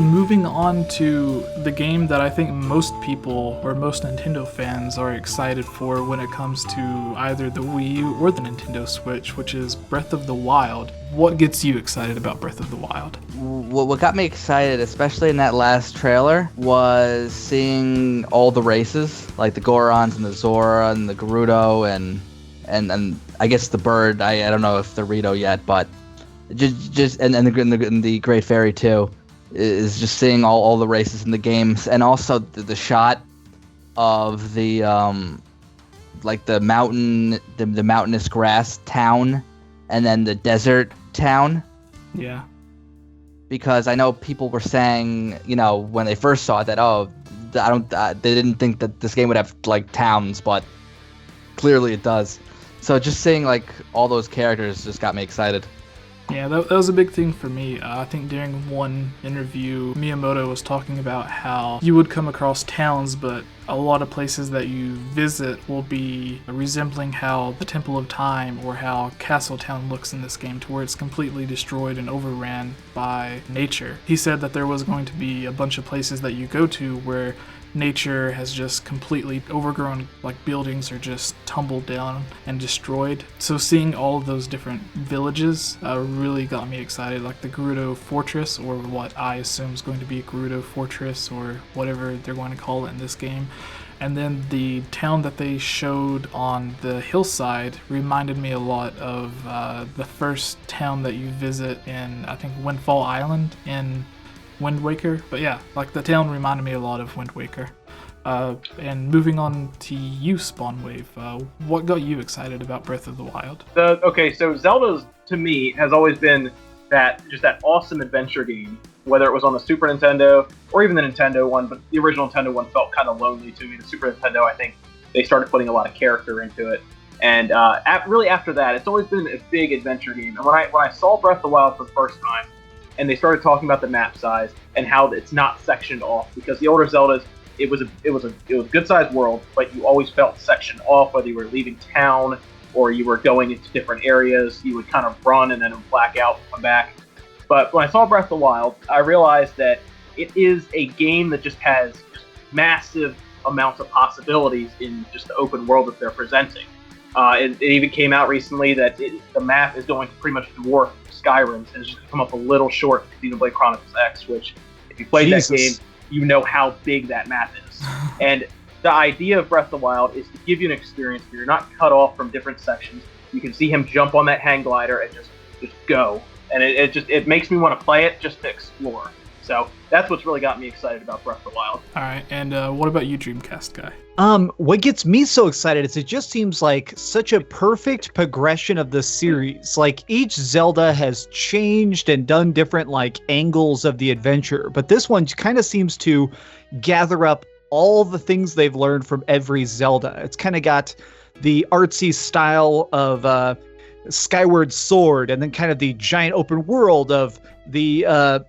Moving on to the game that I think most people or most Nintendo fans are excited for when it comes to either the Wii U or the Nintendo Switch, which is Breath of the Wild. What gets you excited about Breath of the Wild? What got me excited, especially in that last trailer, was seeing all the races, like the Gorons and the Zora and the Gerudo and I guess the bird. I don't know if the Rito yet, but just and the Great Fairy too. Is just seeing all the races in the games, and also the shot of the like the mountainous grass town, and then the desert town. Yeah. Because I know people were saying, when they first saw it, that they didn't think that this game would have like towns, but clearly it does. So just seeing like all those characters just got me excited. Yeah, that was a big thing for me. I think during one interview, Miyamoto was talking about how you would come across towns, but a lot of places that you visit will be resembling how the Temple of Time or how Castle Town looks in this game, to where it's completely destroyed and overran by nature. He said that there was going to be a bunch of places that you go to where nature has just completely overgrown, like buildings are just tumbled down and destroyed. So seeing all of those different villages really got me excited, like the Gerudo Fortress, or what I assume is going to be a Gerudo Fortress, or whatever they're going to call it in this game. And then the town that they showed on the hillside reminded me a lot of the first town that you visit in, I think, Windfall Island in Wind Waker. But yeah, like the town reminded me a lot of Wind Waker. And moving on to you, Spawnwave, what got you excited about Breath of the Wild? So Zelda's, to me, has always been that awesome adventure game, whether it was on the Super Nintendo or even the Nintendo one, but the original Nintendo one felt kind of lonely to me. The Super Nintendo, I think they started putting a lot of character into it. And really after that, it's always been a big adventure game. And when I saw Breath of the Wild for the first time, and they started talking about the map size and how it's not sectioned off, because the older Zeldas, it was a good sized world, but you always felt sectioned off, whether you were leaving town or you were going into different areas. You would kind of run and then it would black out and come back. But when I saw Breath of the Wild, I realized that it is a game that just has massive amounts of possibilities in just the open world that they're presenting. It even came out recently that the map is going to pretty much dwarf Skyrim's, and it's just come up a little short for Xenoblade Chronicles X, which, if you played that game, you know how big that map is. And the idea of Breath of the Wild is to give you an experience where you're not cut off from different sections. You can see him jump on that hang glider and just go. And it makes me want to play it just to explore. So that's what's really got me excited about Breath of the Wild. All right, and what about you, Dreamcast Guy? What gets me so excited is it just seems like such a perfect progression of the series. Like, each Zelda has changed and done different like angles of the adventure, but this one kind of seems to gather up all the things they've learned from every Zelda. It's kind of got the artsy style of Skyward Sword, and then kind of the giant open world of the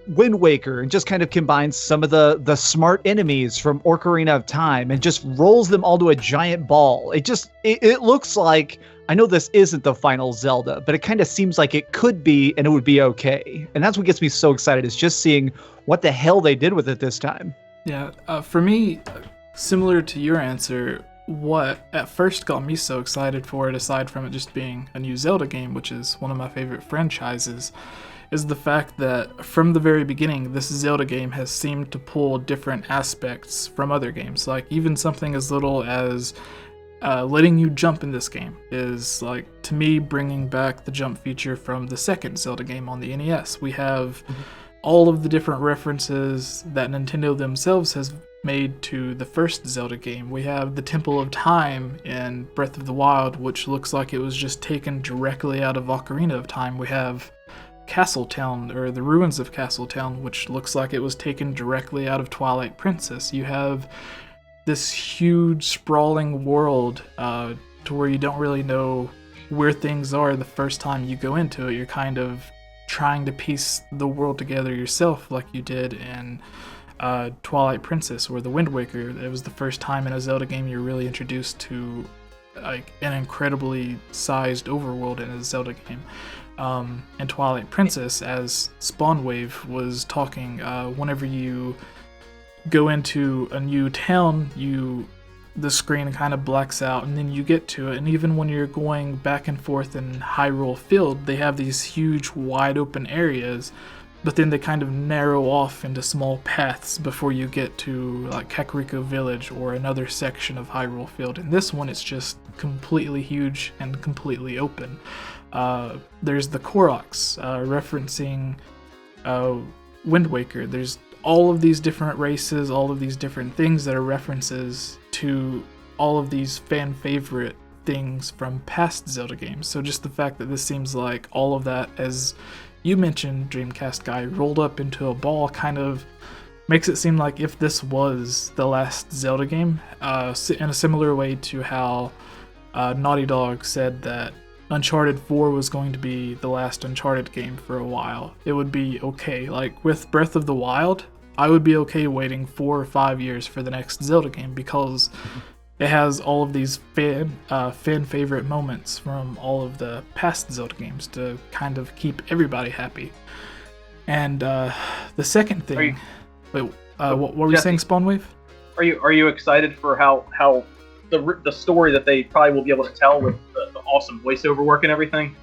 Wind Waker, and just kind of combines some of the smart enemies from Ocarina of Time and just rolls them all to a giant ball. It looks like, I know this isn't the final Zelda, but it kind of seems like it could be, and it would be okay. And that's what gets me so excited, is just seeing what the hell they did with it this time. Yeah, for me, similar to your answer, what at first got me so excited for it, aside from it just being a new Zelda game, which is one of my favorite franchises, is the fact that from the very beginning, this Zelda game has seemed to pull different aspects from other games. Like, even something as little as letting you jump in this game is, like, to me, bringing back the jump feature from the second Zelda game on the NES. We have all of the different references that Nintendo themselves has made to the first Zelda game. We have the Temple of Time in Breath of the Wild, which looks like it was just taken directly out of Ocarina of Time. We have Castle Town, or the ruins of Castle Town, which looks like it was taken directly out of Twilight Princess. You have this huge sprawling world to where you don't really know where things are the first time you go into it. You're kind of trying to piece the world together yourself, like you did in Twilight Princess or the Wind Waker. It was the first time in a Zelda game you're really introduced to like an incredibly sized overworld in a Zelda game. in Twilight Princess, as Spawnwave was talking, whenever you go into a new town, the screen kind of blacks out and then you get to it, and even when you're going back and forth in Hyrule Field, they have these huge wide open areas, but then they kind of narrow off into small paths before you get to like Kakariko Village or another section of Hyrule Field. In this one, it's just completely huge and completely open. There's the Koroks, referencing Wind Waker. There's all of these different races, all of these different things that are references to all of these fan favorite things from past Zelda games. So just the fact that this seems like all of that, as you mentioned, DreamcastGuy, rolled up into a ball, kind of makes it seem like if this was the last Zelda game, in a similar way to how Naughty Dog said that Uncharted 4 was going to be the last Uncharted game for a while, it would be okay. Like with Breath of the Wild, I would be okay waiting 4 or 5 years for the next Zelda game because it has all of these fan favorite moments from all of the past Zelda games to kind of keep everybody happy. And the second thing, what were we saying, Spawnwave? Are you excited for how the story that they probably will be able to tell with the awesome voiceover work and everything?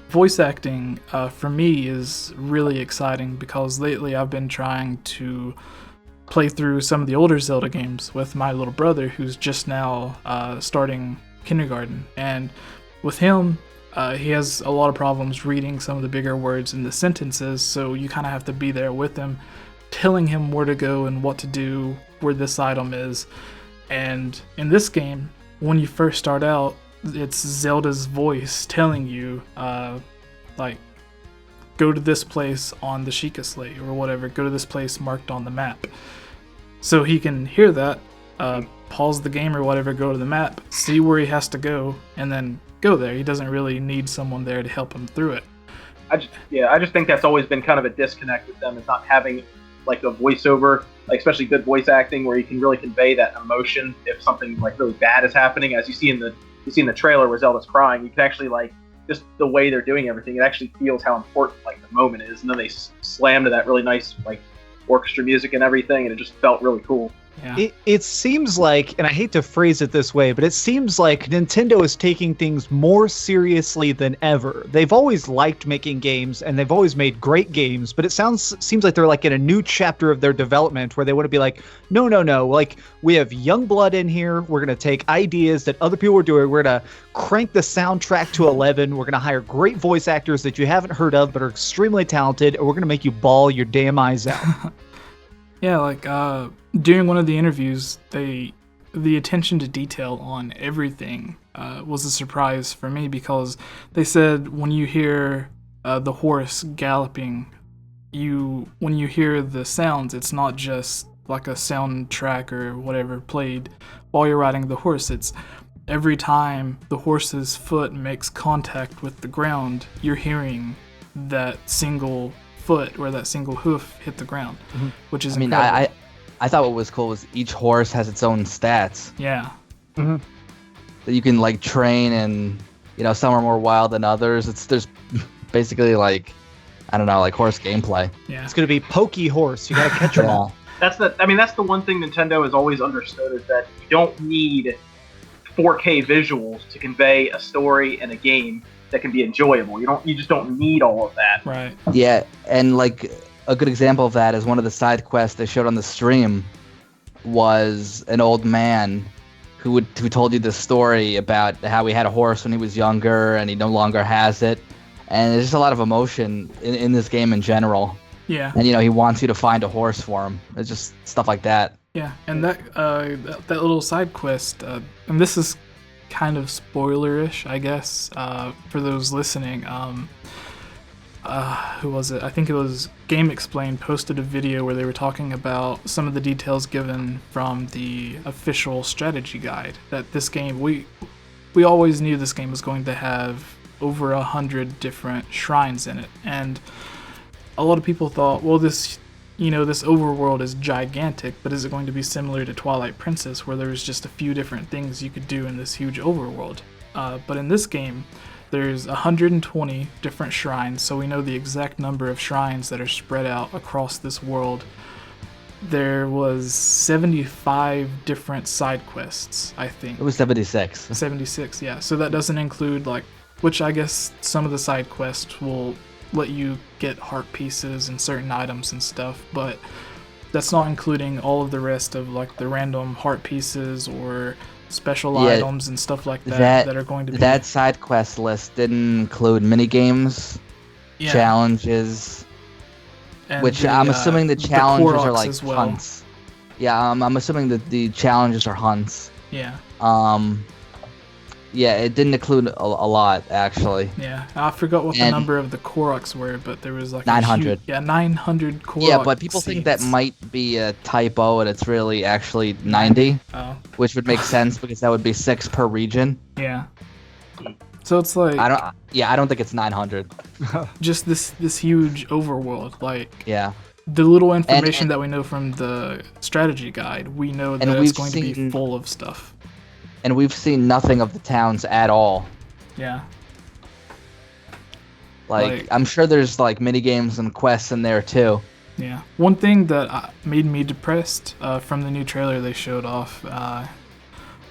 Voice acting for me is really exciting because lately I've been trying to play through some of the older Zelda games with my little brother, who's just now starting kindergarten. And with him, he has a lot of problems reading some of the bigger words in the sentences, so you kind of have to be there with him, telling him where to go and what to do, where this item is. And in this game, when you first start out, it's Zelda's voice telling you, like, go to this place on the Sheikah Slate or whatever, go to this place marked on the map. So he can hear that, pause the game or whatever, go to the map, see where he has to go, and then go there. He doesn't really need someone there to help him through it. I just think that's always been kind of a disconnect with them, is not having like a voiceover, like especially good voice acting, where you can really convey that emotion if something like really bad is happening. As you see in the trailer where Zelda's crying, you can actually, like, just the way they're doing everything, it actually feels how important like the moment is. And then they slam to that really nice like orchestra music and everything, and it just felt really cool. Yeah. It seems like, and I hate to phrase it this way, but it seems like Nintendo is taking things more seriously than ever. They've always liked making games, and they've always made great games, but it seems like they're like in a new chapter of their development where they want to be like, no, like, we have young blood in here. We're going to take ideas that other people are doing. We're going to crank the soundtrack to 11. We're going to hire great voice actors that you haven't heard of but are extremely talented, and we're going to make you bawl your damn eyes out. Yeah, like, during one of the interviews, the attention to detail on everything was a surprise for me, because they said when you hear the horse galloping, when you hear the sounds, it's not just like a soundtrack or whatever played while you're riding the horse. It's every time the horse's foot makes contact with the ground, you're hearing that single foot or that single hoof hit the ground, which is incredible. I thought what was cool was each horse has its own stats. Yeah. That you can like train, and some are more wild than others. There's basically like, I don't know, like horse gameplay. Yeah. It's gonna be pokey horse. You gotta catch them all. That's the one thing Nintendo has always understood, is that you don't need 4K visuals to convey a story and a game that can be enjoyable. You just don't need all of that. Right. Yeah, and like a good example of that is one of the side quests they showed on the stream was an old man who told you the story about how he had a horse when he was younger and he no longer has it. And there's just a lot of emotion in this game in general. Yeah. And he wants you to find a horse for him. It's just stuff like that. Yeah, and that little side quest, and this is kind of spoilerish, I guess, for those listening. Who was it? I think it was Game Explained posted a video where they were talking about some of the details given from the official strategy guide. That this game, we always knew this game was going to have over 100 different shrines in it, and a lot of people thought, well, this overworld is gigantic, but is it going to be similar to Twilight Princess, where there's just a few different things you could do in this huge overworld? But in this game, there's 120 different shrines, so we know the exact number of shrines that are spread out across this world. There was 75 different side quests, I think. It was 76. 76, yeah. So that doesn't include, like, which I guess some of the side quests will let you get heart pieces and certain items and stuff, but that's not including all of the rest of, like, the random heart pieces or special items and stuff like that are going to be... That side quest list didn't include minigames, challenges... And which I'm assuming the challenges are like hunts. Yeah, I'm assuming that the challenges are hunts. Yeah. Yeah, it didn't include a lot actually. Yeah, I forgot what the number of the Koroks were, but there was like 900. 900 Korok. Yeah, but people think that might be a typo, and it's really actually 90. Oh. Which would make sense because that would be 6 per region. Yeah. So it's like I don't think it's 900. Just this huge overworld, like the little information that we know from the strategy guide, we know that it's going to be full of stuff. And we've seen nothing of the towns at all. Yeah. Like I'm sure there's like mini games and quests in there too. Yeah. One thing that made me depressed from the new trailer they showed off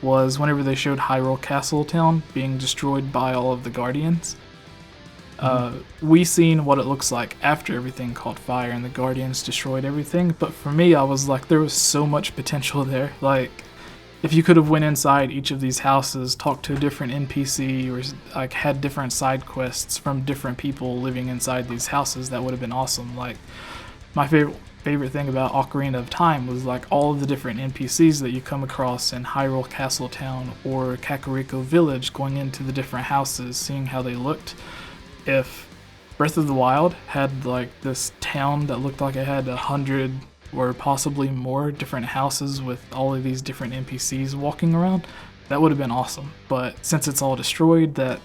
was whenever they showed Hyrule Castle Town being destroyed by all of the Guardians. We seen what it looks like after everything caught fire and the Guardians destroyed everything, but for me I was like, there was so much potential there. Like, if you could have went inside each of these houses, talked to a different NPC, or like had different side quests from different people living inside these houses, that would have been awesome. Like, my favorite thing about Ocarina of Time was like all of the different NPCs that you come across in Hyrule Castle Town or Kakariko Village, going into the different houses, seeing how they looked. If Breath of the Wild had like this town that looked like it had 100 or possibly more different houses with all of these different NPCs walking around, that would have been awesome. But since it's all destroyed, that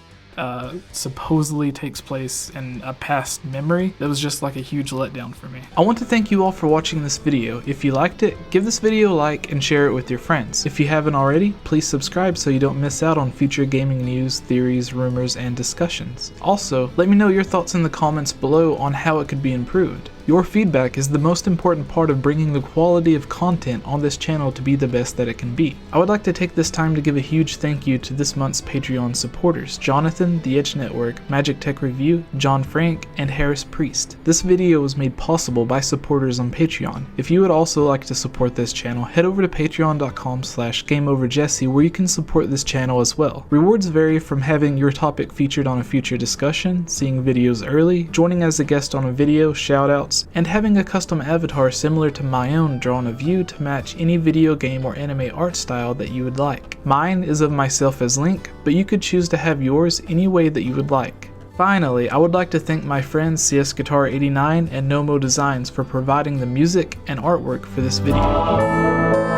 supposedly takes place in a past memory, that was just like a huge letdown for me. I want to thank you all for watching this video. If you liked it, give this video a like and share it with your friends. If you haven't already, please subscribe so you don't miss out on future gaming news, theories, rumors, and discussions. Also, let me know your thoughts in the comments below on how it could be improved. Your feedback is the most important part of bringing the quality of content on this channel to be the best that it can be. I would like to take this time to give a huge thank you to this month's Patreon supporters: Jonathan, The Edge Network, Magic Tech Review, John Frank, and Harris Priest. This video was made possible by supporters on Patreon. If you would also like to support this channel, head over to patreon.com/GameOverJesse, where you can support this channel as well. Rewards vary from having your topic featured on a future discussion, seeing videos early, joining as a guest on a video, shoutouts, and having a custom avatar similar to my own drawn a view to match any video game or anime art style that you would like. Mine is of myself as Link, but you could choose to have yours any way that you would like. Finally, I would like to thank my friends CS Guitar 89 and Gnomo Designs for providing the music and artwork for this video.